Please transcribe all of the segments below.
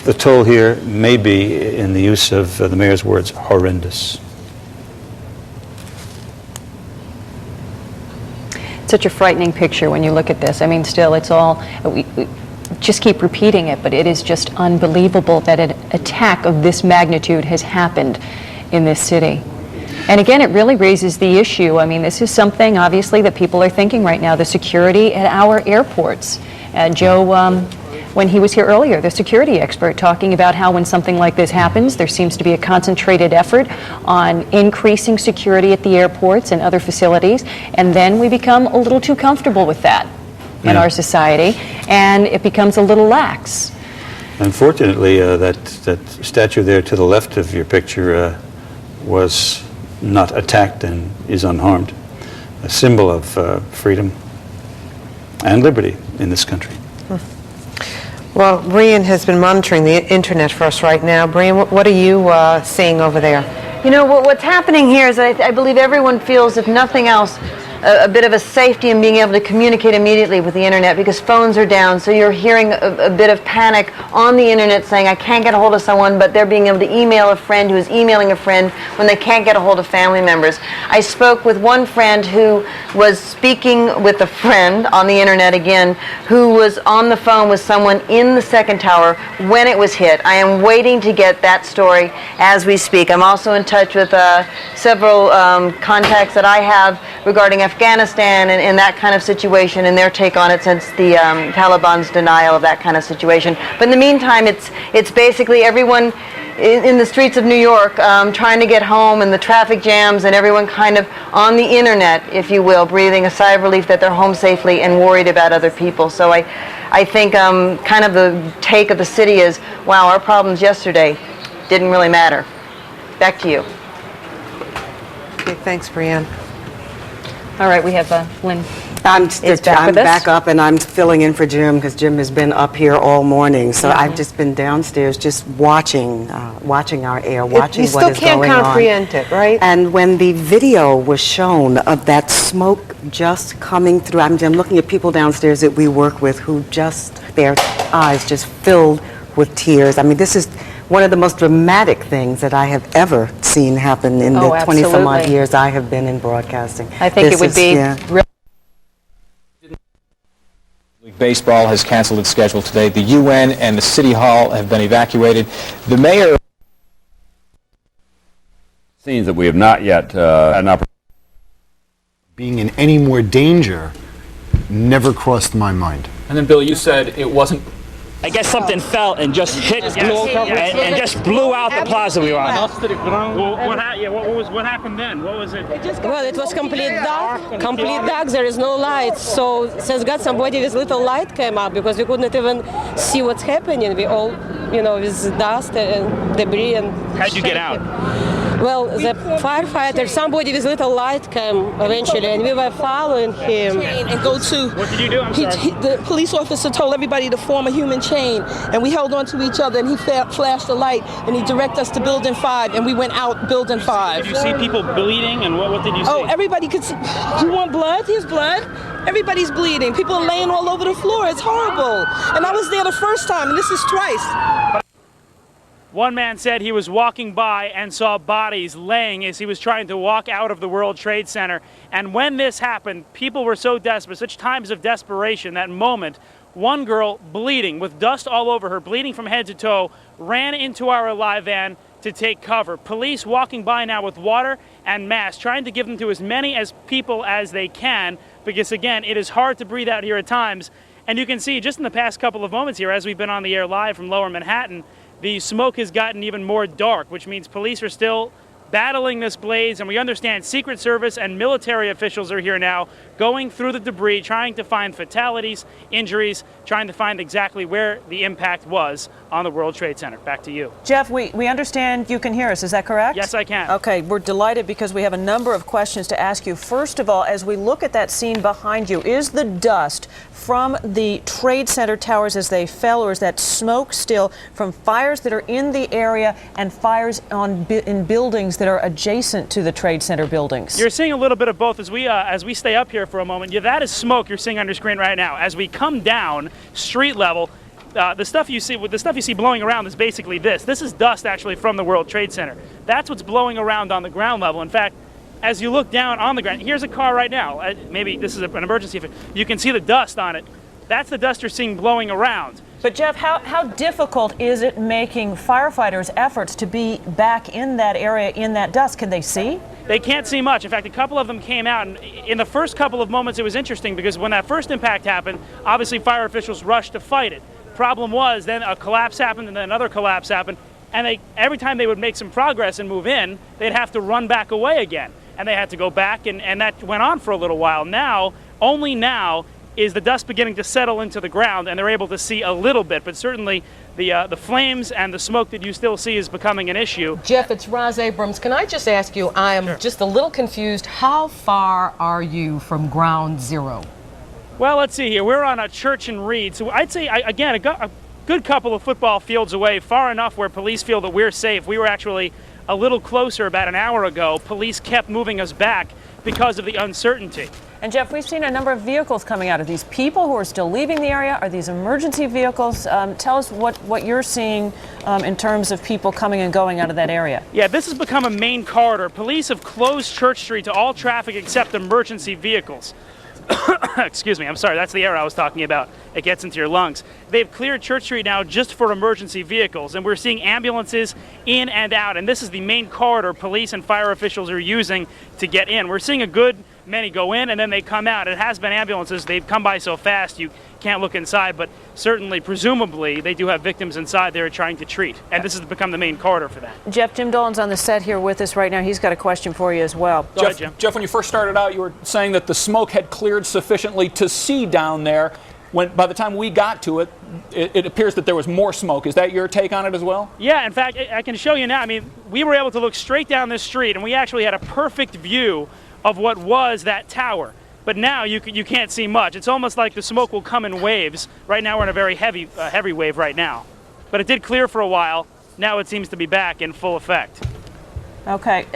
The toll here may be, in the use of the mayor's words, horrendous. Such a frightening picture when you look at this. I mean, still, it's all, we just keep repeating it, but it is just unbelievable that an attack of this magnitude has happened in this city. And again, it really raises the issue. I mean, this is something, obviously, that people are thinking right now, the security at our airports. Joe, when he was here earlier, the security expert, talking about how when something like this happens, there seems to be a concentrated effort on increasing security at the airports and other facilities, and then we become a little too comfortable with that in our society, and it becomes a little lax. Unfortunately, that statue there to the left of your picture was not attacked and is unharmed, a symbol of freedom and liberty in this country. Well, Brian has been monitoring the internet for us right now. Brian, what are you seeing over there? You know, what's happening here is I believe everyone feels, if nothing else, a bit of a safety in being able to communicate immediately with the internet, because phones are down, so you're hearing a bit of panic on the internet saying, I can't get a hold of someone, but they're being able to email a friend who is emailing a friend when they can't get a hold of family members. I spoke with one friend who was speaking with a friend on the internet again, who was on the phone with someone in the second tower when it was hit. I am waiting to get that story as we speak. I'm also in touch with several contacts that I have regarding Afghanistan and that kind of situation and their take on it since the Taliban's denial of that kind of situation. But in the meantime, it's basically everyone in the streets of New York trying to get home, and the traffic jams, and everyone kind of on the internet, if you will, breathing a sigh of relief that they're home safely and worried about other people. So I think kind of the take of the city is, wow, our problems yesterday didn't really matter. Back to you. Okay, thanks, Brianne. All right, we have Lynn. I'm back up, and I'm filling in for Jim because Jim has been up here all morning. So I've just been downstairs, just watching our air, watching what is going on. You still can't comprehend it, right? And when the video was shown of that smoke just coming through, I'm looking at people downstairs that we work with who just, their eyes just filled with tears. I mean, this is one of the most dramatic things that I have ever seen happen in the 20-some odd years I have been in broadcasting. I think it would be Baseball has canceled its schedule today. The UN and the City Hall have been evacuated. The mayor... Scenes that we have not yet had an opportunity. Being in any more danger never crossed my mind. And then, Bill, you said it wasn't... I guess something fell and just hit and just blew out the plaza we were on. What happened then? What was it? Well, it was complete dark. There is no light. So, thank God somebody with little light came up, because we couldn't even see what's happening. We all, with dust and debris and. How'd you get out? Well, the firefighter, somebody with little light came eventually, and we were following him. And go to. What did you do? The police officer told everybody to form a human chain, and we held on to each other, and he flashed the light, and he directed us to Building 5, and we went out Building 5. Did you see people bleeding, and what did you see? Oh, everybody could see. You want blood? Here's blood. Everybody's bleeding. People are laying all over the floor. It's horrible. And I was there the first time, and this is twice. One man said he was walking by and saw bodies laying as he was trying to walk out of the World Trade Center. And when this happened, people were so desperate, such times of desperation, that moment, one girl bleeding with dust all over her, bleeding from head to toe, ran into our live van to take cover. Police walking by now with water and masks, trying to give them to as many people as they can, because again, it is hard to breathe out here at times. And you can see just in the past couple of moments here, as we've been on the air live from Lower Manhattan, the smoke has gotten even more dark, which means police are still battling this blaze, and we understand Secret Service and military officials are here now going through the debris, trying to find fatalities, injuries, trying to find exactly where the impact was on the World Trade Center. Back to you. Jeff, we understand you can hear us. Is that correct? Yes, I can. Okay, we're delighted because we have a number of questions to ask you. First of all, as we look at that scene behind you, is the dust from the Trade Center towers as they fell, or is that smoke still from fires that are in the area and fires in buildings that are adjacent to the Trade Center buildings? You're seeing a little bit of both as we stay up here for a moment. Yeah, that is smoke you're seeing on your screen right now. As we come down street level, the stuff you see blowing around is basically this. This is dust actually from the World Trade Center. That's what's blowing around on the ground level. In fact, as you look down on the ground, here's a car right now. Maybe this is an emergency. You can see the dust on it. That's the dust you're seeing blowing around. But Jeff, how difficult is it making firefighters' efforts to be back in that area in that dust? Can they see? They can't see much. In fact, a couple of them came out, and in the first couple of moments it was interesting because when that first impact happened, obviously fire officials rushed to fight it. Problem was, then a collapse happened and then another collapse happened, and every time they would make some progress and move in, they'd have to run back away again. And they had to go back, and that went on for a little while. Now, only now, is the dust beginning to settle into the ground, and they're able to see a little bit, but certainly the flames and the smoke that you still see is becoming an issue. Jeff, it's Roz Abrams. Can I just ask you, I am just a little confused, how far are you from ground zero? Well, let's see here. We're on a Church and Reed, so I'd say, again, a good couple of football fields away, far enough where police feel that we're safe. We were actually a little closer about an hour ago. Police kept moving us back because of the uncertainty. And Jeff, we've seen a number of vehicles coming out. Are these people who are still leaving the area? Are these emergency vehicles? Tell us what you're seeing in terms of people coming and going out of that area. Yeah, this has become a main corridor. Police have closed Church Street to all traffic except emergency vehicles. Excuse me, I'm sorry, that's the air I was talking about. It gets into your lungs. They've cleared Church Street now just for emergency vehicles, and we're seeing ambulances in and out, and this is the main corridor police and fire officials are using to get in. We're seeing a good many go in and then they come out. It has been ambulances. They've come by so fast you can't look inside, but certainly, presumably, they do have victims inside they're trying to treat, and this has become the main corridor for that. Jeff, Jim Dolan's on the set here with us right now. He's got a question for you as well. Go ahead, Jim. Jeff, when you first started out, you were saying that the smoke had cleared sufficiently to see down there. By the time we got to it, it appears that there was more smoke. Is that your take on it as well? Yeah, in fact, I can show you now. I mean, we were able to look straight down this street, and we actually had a perfect view of what was that tower. But now you can't see much. It's almost like the smoke will come in waves. Right now we're in a very heavy wave right now. But it did clear for a while. Now it seems to be back in full effect. Okay,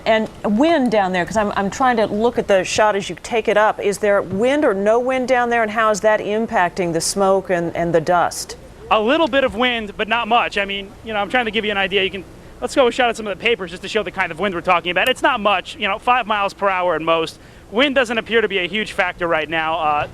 and wind down there, because I'm trying to look at the shot as you take it up. Is there wind or no wind down there, and how is that impacting the smoke and the dust? A little bit of wind, but not much. I mean, I'm trying to give you an idea. Let's go a shot at some of the papers just to show the kind of wind we're talking about. It's not much, 5 miles per hour at most. Wind doesn't appear to be a huge factor right now,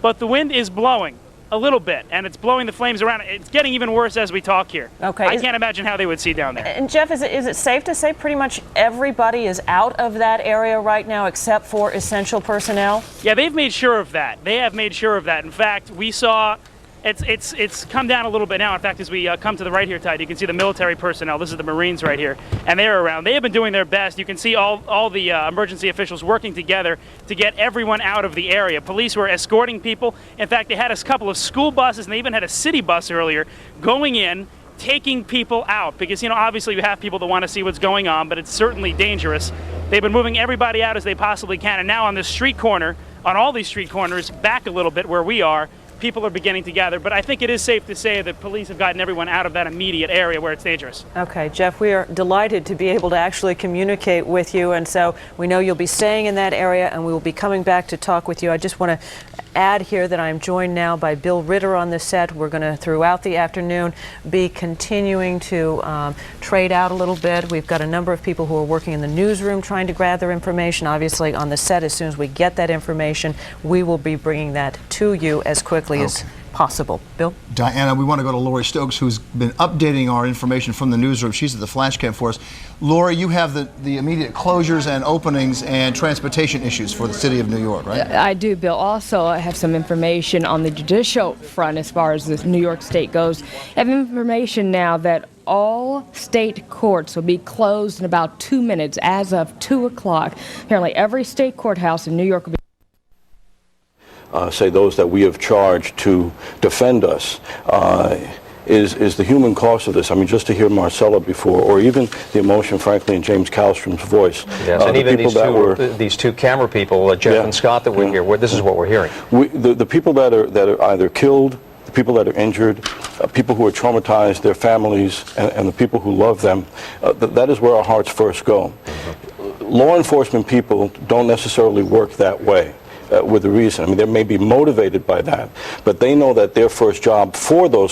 but the wind is blowing a little bit, and it's blowing the flames around. It's getting even worse as we talk here. Okay. I can't imagine how they would see down there. And Jeff, is it safe to say pretty much everybody is out of that area right now except for essential personnel? Yeah, they've made sure of that. They have made sure of that. In fact, we saw it's come down a little bit now. In fact, as we come to the right here, Tide, you can see the military personnel. This is the Marines right here, and they're around. They have been doing their best. You can see all the emergency officials working together to get everyone out of the area. Police were escorting people. In fact, they had a couple of school buses, and they even had a city bus earlier going in, taking people out, because obviously you have people that want to see what's going on, but it's certainly dangerous. They've been moving everybody out as they possibly can, and now on this street corner, on all these street corners, back a little bit where we are, people are beginning to gather, but I think it is safe to say that police have gotten everyone out of that immediate area where it's dangerous. Okay, Jeff, we are delighted to be able to actually communicate with you, and so we know you'll be staying in that area, and we will be coming back to talk with you. I just want to add here that I'm joined now by Bill Ritter on the set. We're going to, throughout the afternoon, be continuing to trade out a little bit. We've got a number of people who are working in the newsroom trying to gather information. Obviously, on the set, as soon as we get that information, we will be bringing that to you as quickly as possible. Bill? Diana, we want to go to Lori Stokes, who's been updating our information from the newsroom. She's at the flash cam for us. Lori, you have the immediate closures and openings and transportation issues for the city of New York, right? I do, Bill. Also, I have some information on the judicial front as far as the New York State goes. I have information now that all state courts will be closed in about 2 minutes as of 2 o'clock. Apparently, every state courthouse in New York will be say those that we have charged to defend us, is the human cost of this. I mean, just to hear Marcella before, or even the emotion, frankly, in James Kalstrom's voice. Yes, and even these two camera people, Jeff and Scott, that were here, this is what we're hearing. The people that are either killed, the people that are injured, people who are traumatized, their families, and the people who love them, that is where our hearts first go. Law enforcement people don't necessarily work that way. With a reason. I mean, they may be motivated by that, but they know that their first job for those